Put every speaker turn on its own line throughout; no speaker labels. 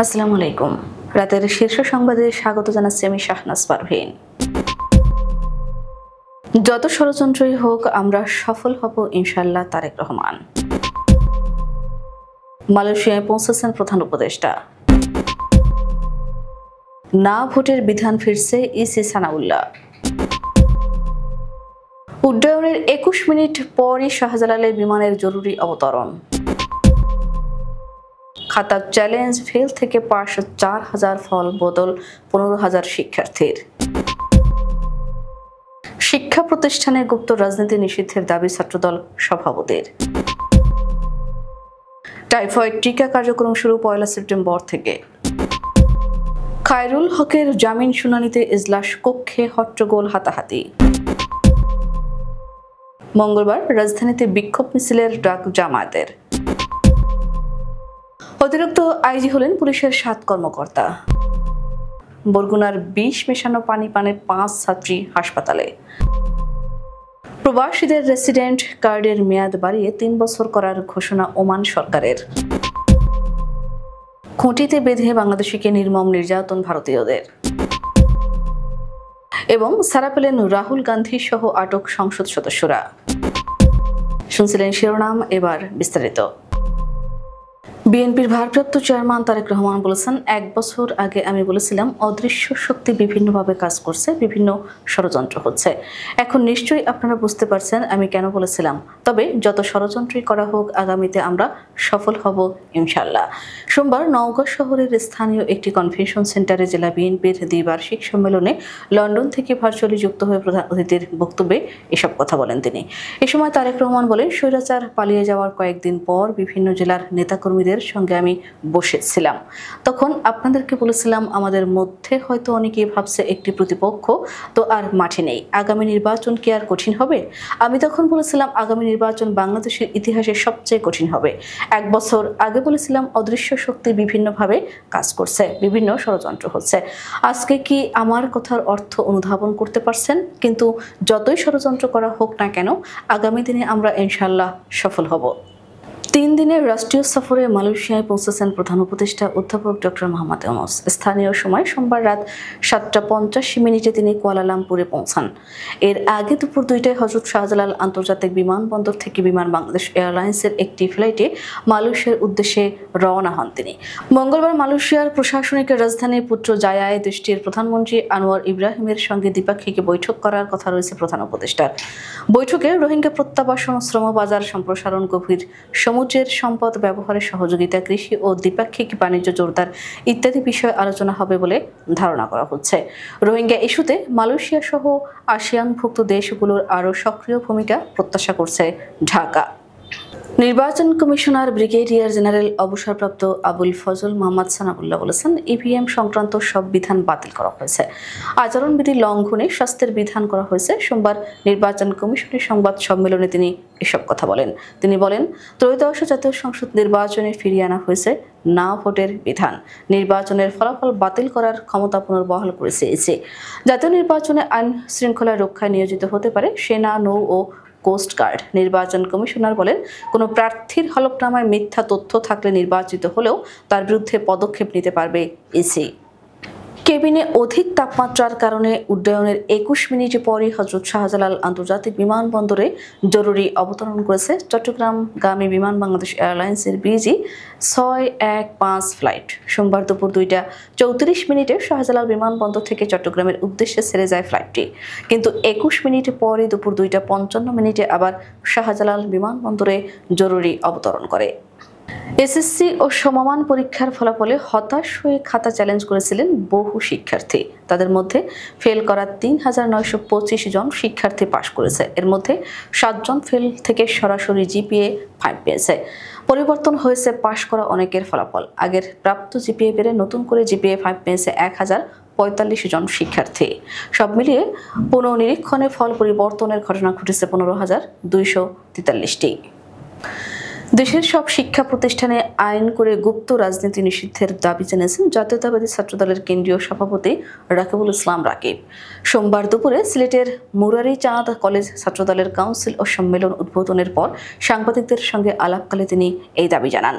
আসসালামু আলাইকুম। রাতের শীর্ষ সংবাদে স্বাগত জানাচ্ছি আমি শাহনাজ পারভীন। যত ষড়যন্ত্রই হোক আমরা সফল হব ইনশাআল্লাহ। তারেক রহমান। মালয়েশিয়ায় পৌঁছেছেন প্রধান উপদেষ্টা। না ভোটের বিধান ফিরছে ইসি সানাউল্লাহ। উড্ডয়নের 21 মিনিট পরই শাহজালালের বিমানের জরুরি অবতরণ। খাতার চ্যালেঞ্জ ফেল থেকে পাশ 4,000 ফল বদল 15,000 শিক্ষার্থীর। শিক্ষা প্রতিষ্ঠানে গুপ্ত রাজনীতি নিষিদ্ধের দাবি ছাত্রদল সভাপতির। টাইফয়েড টিকা কার্যক্রম শুরু 1 সেপ্টেম্বর থেকে। খায়রুল হকের জামিন শুনানিতে এজলাস কক্ষে হট্টগোল হাতাহাতি। মঙ্গলবার রাজধানীতে বিক্ষোভ মিছিলের ডাক জামায়াতের। অতিরিক্ত আইজি হলেন পুলিশের 7 কর্মকর্তা। বরগুনার বিষ মেশানো পানি পানে 5 ছাত্রী হাসপাতালে। প্রবাসীদের রেসিডেন্ট কার্ডের মেয়াদ বাড়িয়ে 3 বছর করার ঘোষণা ওমান সরকারের। খুঁটিতে বেঁধে বাংলাদেশিকে নির্মম নির্যাতন ভারতীয়দের। এবং সারা পেলেন রাহুল গান্ধী সহ আটক সংসদ সদস্যরা। শুনছিলেন শিরোনাম, এবার বিস্তারিত। বিএনপির ভারপ্রাপ্ত চেয়ারম্যান তারেক রহমান বলেছেন, 1 বছর আগে আমি বলেছিলাম অদৃশ্য শক্তি বিভিন্নভাবে কাজ করছে, বিভিন্ন ষড়যন্ত্র হচ্ছে। এখন নিশ্চয়ই আপনারা বুঝতে পারছেন আমি কেন বলেছিলাম। তবে যত ষড়যন্ত্রই করা হোক আগামীতে আমরা সফল হব ইনশাআল্লাহ। সোমবার নওগাঁ শহরের স্থানীয় একটি কনভেনশন সেন্টারে জেলা বিএনপির দ্বিবার্ষিক সম্মেলনে লন্ডন থেকে ভার্চুয়ালি যুক্ত হয়ে প্রধান অতিথির বক্তব্যে এসব কথা বলেন তিনি। এ সময় তারেক রহমান বলেন, স্বৈরাচার পালিয়ে যাওয়ার কয়েকদিন পর বিভিন্ন জেলার নেতাকর্মীদের সঙ্গে আমি বসেছিলাম। তখন আপনাদেরকে বলেছিলাম আমাদের মধ্যে হয়তো অনেকেই ভাবছে একটি প্রতিপক্ষ তো আর মাঠে নেই, আগামী নির্বাচন কি আর কঠিন হবে? আমি তখন বলেছিলাম আগামী নির্বাচন বাংলাদেশের ইতিহাসে সবচেয়ে কঠিন হবে। 1 বছর আগে বলেছিলাম অদৃশ্য শক্তি বিভিন্নভাবে কাজ করছে, বিভিন্ন ষড়যন্ত্র হচ্ছে। আজকে কি আমার কথার অর্থ অনুধাবন করতে পারছেন? কিন্তু যতই ষড়যন্ত্র করা হোক না কেন আগামী দিনে আমরা ইনশাআল্লাহ সফল হব। 3 দিনের রাষ্ট্রীয় সফরে মালয়েশিয়ায় পৌঁছেছেন প্রধান উপদেষ্টা অধ্যাপক ডক্টর মোহাম্মদ ইউনূস। স্থানীয় সময় সোমবার রাত 7:85 তিনি কুয়ালালামপুরে পৌঁছান। এর আগে দুপুর 2টায় হযরত শাহজালাল আন্তর্জাতিক বিমানবন্দর থেকে বিমান বাংলাদেশ এয়ারলাইন্সের একটি ফ্লাইটে মালয়েশিয়ার উদ্দেশ্যে রওনা হন তিনি। মঙ্গলবার মালয়েশিয়ার প্রশাসনিক রাজধানী পুত্রজায়ায় দেশটির প্রধানমন্ত্রী আনোয়ার ইব্রাহিমের সঙ্গে দ্বিপাক্ষিক বৈঠক করার কথা রয়েছে প্রধান উপদেষ্টার। বৈঠকে রোহিঙ্গা প্রত্যাবাসন, শ্রমবাজার সম্প্রসারণ, গভীর সমুদ্রের সম্পদ ব্যবহারের সহযোগিতা, কৃষি ও দ্বিপাক্ষিক বাণিজ্য জোরদার ইত্যাদি বিষয়ে আলোচনা হবে বলে ধারণা করা হচ্ছে। রোহিঙ্গা ইস্যুতে মালয়েশিয়া সহ আসিয়ানভুক্ত দেশগুলোর আরও সক্রিয় ভূমিকা প্রত্যাশা করছে ঢাকা। নির্বাচন কমিশনার ব্রিগেডিয়ার জেনারেল অবসরপ্রাপ্ত আবুল ফজল মোহাম্মদ সানাউল্লাহ বলেছেন, ইভিএম সংক্রান্ত সব বিধান বাতিল করা হয়েছে। আচরণবিধি লঙ্ঘনে শাস্তির বিধান করা হয়েছে। সোমবার নির্বাচন কমিশনের সংবাদ সম্মেলনে তিনি এসব কথা বলেন। তিনি বলেন, ত্রয়োদশ জাতীয় সংসদ নির্বাচনে ফিরিয়ে আনা হয়েছে না ভোটের বিধান। নির্বাচনের ফলাফল বাতিল করার ক্ষমতা পুনর্বহাল করেছে ইসি। জাতীয় নির্বাচনে আইন শৃঙ্খলা রক্ষায় নিয়োজিত হতে পারে সেনা, নৌ ও কোস্ট গার্ড। নির্বাচন কমিশনার বলেন, কোনো প্রার্থীর হলফনামায় মিথ্যা তথ্য থাকলে নির্বাচিত হলেও তার বিরুদ্ধে পদক্ষেপ নিতে পারবে ইসি। কেবিনে অধিক তাপমাত্রার কারণে উড্ডয়নের 21 মিনিট পরই হযরত শাহজালাল আন্তর্জাতিক বিমানবন্দরে জরুরি অবতরণ করেছে চট্টগ্রামগামী বিমান বাংলাদেশ এয়ারলাইন্সের বিজি 615 ফ্লাইট। সোমবার দুপুর 2:34 শাহজালাল বিমানবন্দর থেকে চট্টগ্রামের উদ্দেশ্যে ছেড়ে যায় ফ্লাইটটি। কিন্তু 21 মিনিট পরে দুপুর 2:55 আবার শাহজালাল বিমানবন্দরে জরুরি অবতরণ করে। এসএসসি ও সমমান পরীক্ষার ফলাফলে হতাশ হয়ে খাতা চ্যালেঞ্জ করেছিলেন বহু শিক্ষার্থী। তাদের মধ্যে ফেল করা 3,925 জন শিক্ষার্থী পাশ করেছে। এর মধ্যে 7 জন ফেল থেকে সরাসরি জিপিএ 5 পেয়েছে। পরিবর্তন হয়েছে পাশ করা অনেকের ফলাফল। আগের প্রাপ্ত জিপিএ বেড়ে নতুন করে জিপিএ 5 পেয়েছে 1,045 জন শিক্ষার্থী। সব মিলিয়ে পুনঃনিরীক্ষণে ফল পরিবর্তনের ঘটনা ঘটেছে 15,243টি। দেশের সব শিক্ষা প্রতিষ্ঠানে আইন করে গুপ্ত রাজনীতি নিষিদ্ধের দাবি জানিয়েছেন জাতীয়তাবাদী ছাত্রদলের কেন্দ্রীয় সভাপতি রাকিবুল ইসলাম রাকিব। সোমবার দুপুরে সিলেটের মুরারি চাঁদ কলেজ ছাত্রদলের কাউন্সিল ও সম্মেলন উদ্বোধনের পর সাংবাদিকদের সঙ্গে আলাপকালে তিনি এই দাবি জানান।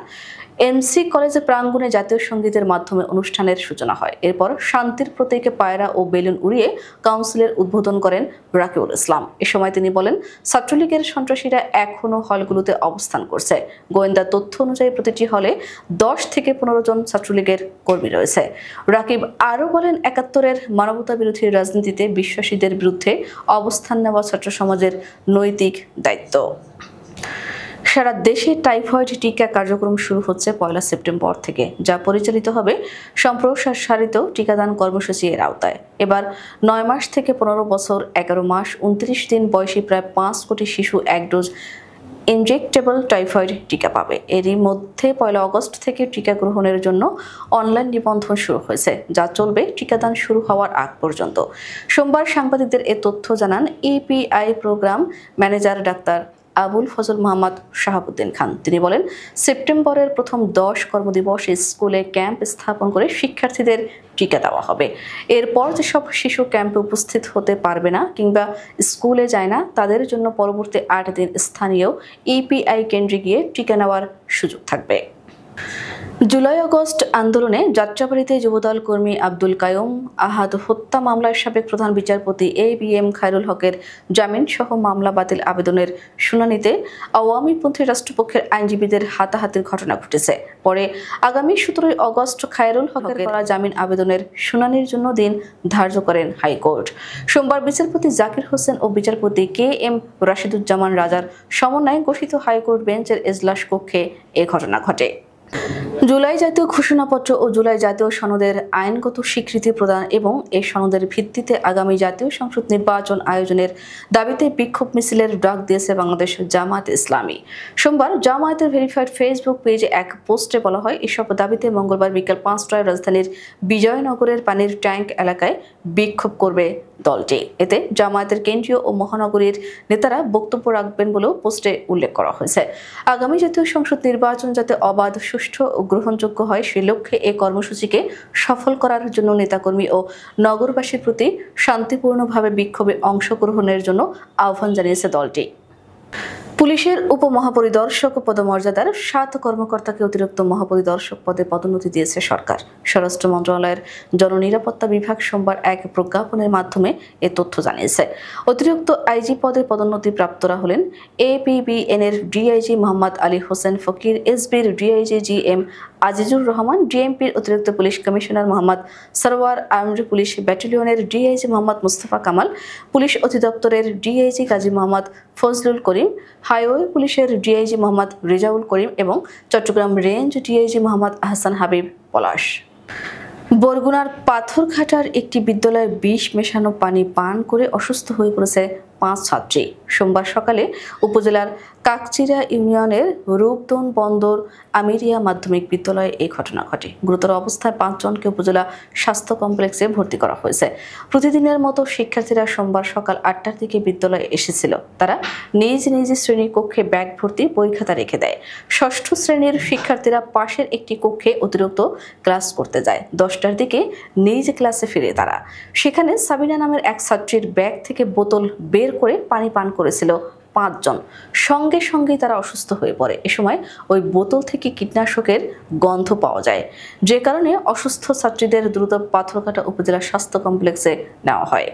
এমসি কলেজের প্রাঙ্গণে জাতীয় সঙ্গীতের মাধ্যমে অনুষ্ঠানের সূচনা হয়। এরপর শান্তির প্রতীকে পায়রা ও বেলুন উড়িয়ে কাউন্সিলের উদ্বোধন করেন রাকিবুল ইসলাম। এ সময় তিনি বলেন, ছাত্রলীগের সন্ত্রাসীরা এখনও হলগুলোতে অবস্থান করছে। গোয়েন্দা তথ্য অনুযায়ী প্রতিটি হলে 10 থেকে 15 জন ছাত্রলীগের কর্মী রয়েছে। রাকিব আরও বলেন, 71-এর মানবতা বিরোধী রাজনীতিতে বিশ্বাসীদের বিরুদ্ধে অবস্থান নেওয়া ছাত্র সমাজের নৈতিক দায়িত্ব। সারা দেশে টাইফয়েড টিকা কার্যক্রম শুরু হচ্ছে 1 সেপ্টেম্বর থেকে, যা পরিচালিত হবে সম্প্রসারিত টিকাদান কর্মসূচি এর আওতায়। এবার 9 মাস থেকে 15 বছর 11 মাস 29 দিন বয়সী প্রায় 5 কোটি শিশু 1 ডোজ ইনজেক্টেবল টাইফয়েড টিকা পাবে। এরই মধ্যে 1 আগস্ট থেকে টিকা গ্রহণের জন্য অনলাইন নিবন্ধন শুরু হয়েছে, যা চলবে টিকাদান শুরু হওয়ার আগ পর্যন্ত। সোমবার সাংবাদিকদের এ তথ্য জানান EPI programme manager doctor Abul Fazal Mohammad Shahabuddin Khan. তিনি বলেন, সেপ্টেম্বরের প্রথম 10 কর্মদিবসে স্কুলে ক্যাম্প স্থাপন করে শিক্ষার্থীদের টিকা দেওয়া হবে। এরপর যেসব শিশু ক্যাম্পে উপস্থিত হতে পারবে না কিংবা স্কুলে যায় না, তাদের জন্য পরবর্তী 8 দিন স্থানীয় ইপিআই কেন্দ্রে গিয়ে টিকা নেওয়ার সুযোগ থাকবে। জুলাই আগস্ট আন্দোলনে যাত্রাবাড়ীতে যুবদল কর্মী আব্দুল কায়ুম আহাদ হত্যা মামলার সাবেক প্রধান বিচারপতি এবিএম খায়রুল হকের জামিন সহ মামলা বাতিল আবেদনের শুনানিতে আওয়ামীপন্থী রাষ্ট্রপক্ষের আইনজীবীদের হাতাহাতির ঘটনা ঘটেছে। পরে আগামী 17 আগস্ট খায়রুল হকের করা জামিন আবেদনের শুনানির জন্য দিন ধার্য করেন হাইকোর্ট। সোমবার বিচারপতি জাকির হোসেন ও বিচারপতি KM রাশিদুজ্জামান রাজার সমন্বয়ে গঠিত হাইকোর্ট বেঞ্চের এজলাস কক্ষে এ ঘটনা ঘটে। জুলাই জাতীয় ঘোষণাপত্র ও জুলাই জাতীয় সনদের আইনগত স্বীকৃতি প্রদান এবং এই সনদের ভিত্তিতে আগামী জাতীয় সংসদ নির্বাচন আয়োজনের দাবিতে বিক্ষোভ মিছিলের ডাক দিয়েছে বাংলাদেশ জামায়াতে ইসলামী। সোমবার জামায়াতের ভেরিফাইড ফেসবুক পেজে এক পোস্টে বলা হয়, এসব দাবিতে মঙ্গলবার বিকেল 5টায় রাজধানীর বিজয়নগরের পানির ট্যাঙ্ক এলাকায় বিক্ষোভ করবে দলটি। এতে জামায়াতের কেন্দ্রীয় ও মহানগরীর নেতারা বক্তব্য রাখবেন বলেও পোস্টে উল্লেখ করা হয়েছে। আগামী জাতীয় সংসদ নির্বাচন যাতে অবাধ, সুষ্ঠু ও গ্রহণযোগ্য হয়, সে লক্ষ্যে এই কর্মসূচিকে সফল করার জন্য নেতাকর্মী ও নগরবাসীর প্রতি শান্তিপূর্ণভাবে বিক্ষোভে অংশগ্রহণের জন্য আহ্বান জানিয়েছে দলটি। পুলিশের উপমহাপরিদর্শক পদমর্যাদার 7 কর্মকর্তাকে অতিরিক্ত মহাপরিদর্শক পদে পদোন্নতি দিয়েছে সরকার। স্বরাষ্ট্র মন্ত্রণালয়ের জননিরাপত্তা বিভাগ সোমবার এক প্রজ্ঞাপনের মাধ্যমে এ তথ্য জানিয়েছে। অতিরিক্ত আইজি পদে পদোন্নতি প্রাপ্তরা হলেন APBN-এর ডিআইজি মোহাম্মদ আলী হোসেন ফকির, SBর ডিআইজি GM আজিজুর রহমান, ডিএমপির অতিরিক্ত police commissioner Mohammad Sarwar, armed police ব্যাটালিয়নের ডিআইজি মোহাম্মদ মুস্তফা কামাল, পুলিশ অধিদপ্তরের ডিআইজি কাজী মোহাম্মদ ফজলুল করিম, হাইওয়ে পুলিশের ডিআইজি মোহাম্মদ রেজাউল করিম এবং চট্টগ্রাম রেঞ্জ ডিআইজি মোহাম্মদ আহসান হাবিব পলাশ। বরগুনার পাথরঘাটার একটি বিদ্যালয়ে বিষ মেশানো পানি পান করে অসুস্থ হয়ে পড়েছে 5 ছাত্রী। সোমবার সকালে উপজেলার কাকচিরা ইউনিয়নের রূপদন বন্দর আমিরিয়া মাধ্যমিক বিদ্যালয়ে এই ঘটনা ঘটে। গুরুতর অবস্থায় 5 জনকে উপজেলা স্বাস্থ্য কমপ্লেক্সে ভর্তি করা হয়েছে। প্রতিদিনের মতো শিক্ষার্থীরা সোমবার সকাল 8টার দিকে বিদ্যালয়ে এসেছিল। তারা নিজ নিজ শ্রেণী কক্ষে ব্যাগ ভর্তি বই খাতা রেখে দেয়। 6ষ্ঠ শ্রেণীর শিক্ষার্থীরা পাশের একটি কক্ষে অতিরিক্ত ক্লাস করতে যায়। 10টার দিকে নিজ ক্লাসে ফিরে তারা। সেখানে সাবিনা নামের এক ছাত্রীর ব্যাগ থেকে বোতল বের করে পানি পান করেছিল 5 জন। সঙ্গে সঙ্গেই তারা অসুস্থ হয়ে পড়ে। এ সময় ওই বোতল থেকে কীটনাশকের গন্ধ পাওয়া যায়, যে কারণে অসুস্থ ছাত্রীদের দ্রুত পাথরঘাটা উপজেলা স্বাস্থ্য কমপ্লেক্সে নেওয়া হয়।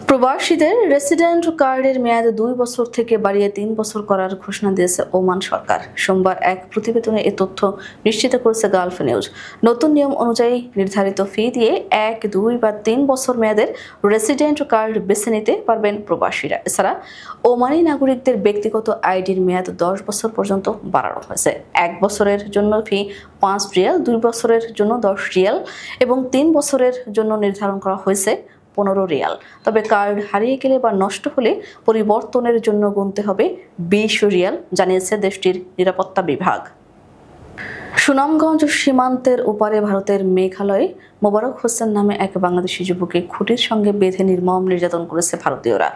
প্রবাসীদের রেসিডেন্ট কার্ডের মেয়াদ 2 বছর থেকে বাড়িয়ে 3 বছর করার ঘোষণা দিয়েছে ওমান সরকার। সোমবার এক প্রতিবেদনে এ তথ্য নিশ্চিত করেছে গালফ নিউজ। নতুন নিয়ম অনুযায়ী নির্ধারিত ফি দিয়ে 1, 2 বা 3 বছর মেয়াদের রেসিডেন্ট কার্ড বেছে নিতে পারবেন প্রবাসীরা। এছাড়া ওমানি নাগরিকদের ব্যক্তিগত আইডির মেয়াদ 10 বছর পর্যন্ত বাড়ানো হয়েছে। 1 বছরের জন্য ফি 5 রিয়াল, 2 বছরের জন্য 10 রিয়াল এবং 3 বছরের জন্য নির্ধারণ করা হয়েছে 15 রিয়াল। তবে কার্ড হারিয়ে গেলে বা নষ্ট হলে পরিবর্তনের জন্য গুনতে হবে 20 রিয়াল, জানিয়েছে দেশটির নিরাপত্তা বিভাগ। সুনামগঞ্জ সীমান্তের ওপারে ভারতের মেঘালয়ে মোবারক হোসেন নামে এক বাংলাদেশি যুবককে খুঁটির সঙ্গে বেঁধে নির্মম নির্যাতন করেছে ভারতীয়রা।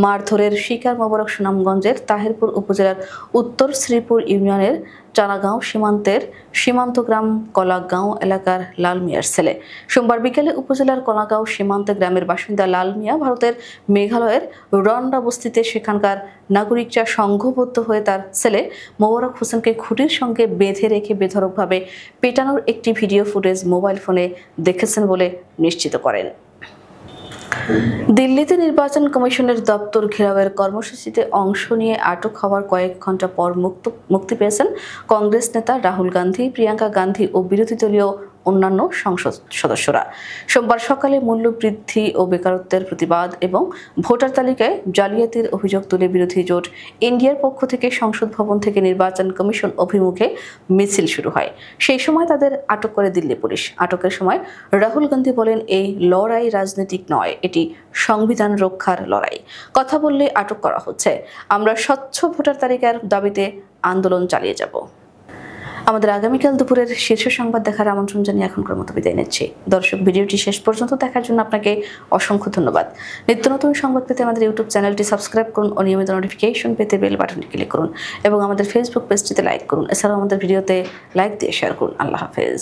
মারধরের শিকার মোবারক সুনামগঞ্জের তাহিরপুর উপজেলার উত্তর শ্রীপুর ইউনিয়নের চারাগাঁও সীমান্তের সীমান্ত গ্রাম কলাগাঁও এলাকার লাল মিয়ার ছেলে। সোমবার বিকেলে উপজেলার কলাগাঁও সীমান্ত গ্রামের বাসিন্দা লাল মিয়া ভারতের মেঘালয়ের রন্ডা বস্তিতে সেখানকার নাগরিকরা সংঘবদ্ধ হয়ে তার ছেলে মোবারক হোসেনকে খুঁটির সঙ্গে বেঁধে রেখে বেধড়কভাবে পেটানোর একটি ভিডিও ফুটেজ মোবাইল ফোনে দেখেছেন বলে নিশ্চিত করেন। দিল্লিতে নির্বাচন কমিশনের দপ্তর ঘেরাওয়ের কর্মসূচিতে অংশ নিয়ে আটক হওয়ার কয়েক ঘন্টা পর মুক্তি পেয়েছেন কংগ্রেস নেতা রাহুল গান্ধী, প্রিয়াঙ্কা গান্ধী ও বিরোধী দলীয় অন্যান্য সংসদ সদস্যরা। সোমবার সকালে মূল্য বৃদ্ধি ও বেকারত্বের প্রতিবাদ এবং ভোটার তালিকায় জালিয়াতির অভিযোগ তুলে বিরোধী জোট ইন্ডিয়ার পক্ষ থেকে সংসদ ভবন থেকে নির্বাচন কমিশন অভিমুখে মিছিল শুরু হয়। সেই সময় তাদের আটক করে দিল্লি পুলিশ। আটকের সময় রাহুল গান্ধী বলেন, এই লড়াই রাজনৈতিক নয়, এটি সংবিধান রক্ষার লড়াই। কথা বললে আটক করা হচ্ছে। আমরা স্বচ্ছ ভোটার তালিকার দাবিতে আন্দোলন চালিয়ে যাব। আমাদের আগামীকাল দুপুরের শীর্ষ সংবাদ দেখার আমন্ত্রণ জানিয়ে এখনকার মতো বিদায় নিচ্ছি। দর্শক, ভিডিওটি শেষ পর্যন্ত দেখার জন্য আপনাকে অসংখ্য ধন্যবাদ। নিত্য নতুন সংবাদ পেতে আমাদের ইউটিউব চ্যানেলটি সাবস্ক্রাইব করুন ও নিয়মিত নোটিফিকেশন পেতে বেল বাটনটি ক্লিক করুন এবং আমাদের ফেসবুক পেজটিতে লাইক করুন। এছাড়াও আমাদের ভিডিওতে লাইক দিয়ে শেয়ার করুন। আল্লাহ হাফেজ।